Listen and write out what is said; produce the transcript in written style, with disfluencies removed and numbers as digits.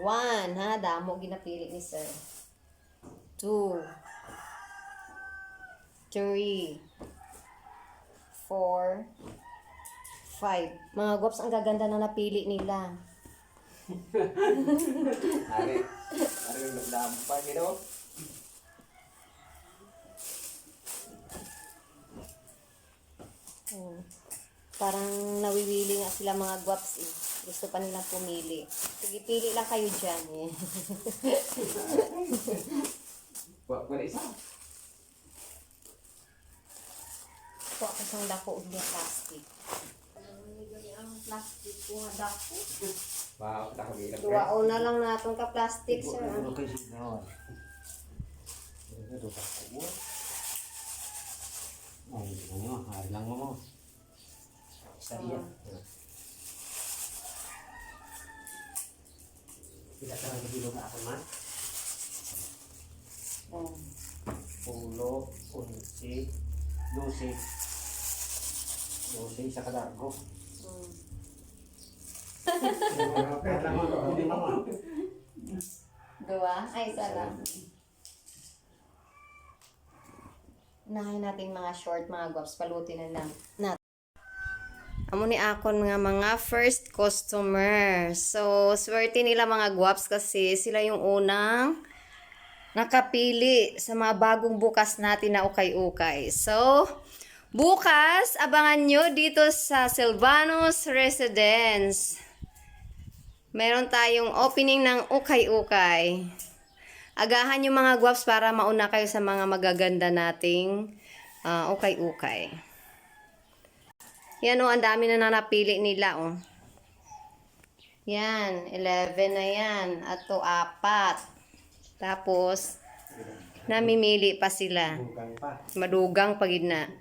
1, ha? Damo ginapili ni sir. 2, 3, 4, 5. Mga gwaps, ang gaganda na napili nila. Ari yung nagdamo pa, gino? Parang nawiwili nga sila mga gwaps eh. Gusto pa nilang pumili. Sige, pili lang kayo dyan eh. Wala isa. Ito ako isang dako ulit plastic. Ang plastic ko nga dako. Wow, nakagilap. Duwao na lang natin ka plastic sir. Ano kayo sigaw? Ito pa ko. Ay, ano, hari lang mo. Saya. Tidak terlalu dulu ke apa man? Pulo, unsi, dosi, sa kadargo. Dua? Ay, isa lang. Unahin natin mga short, mga gwaps. Palutin na lang natin. Amo ni akon nga mga first customer. So, swerte nila mga gwaps kasi sila yung unang nakapili sa mga bagong bukas natin na ukay-ukay. So, bukas, abangan nyo dito sa Silvanos Residence. Meron tayong opening ng ukay-ukay. Agahan yung mga gwaps para mauna kayo sa mga magaganda nating ukay-ukay. Yan o, ang dami na napili nila o. Yan, 11 na yan. At to 4. Tapos, namimili pa sila. Bukan pa. Madugang pagid na.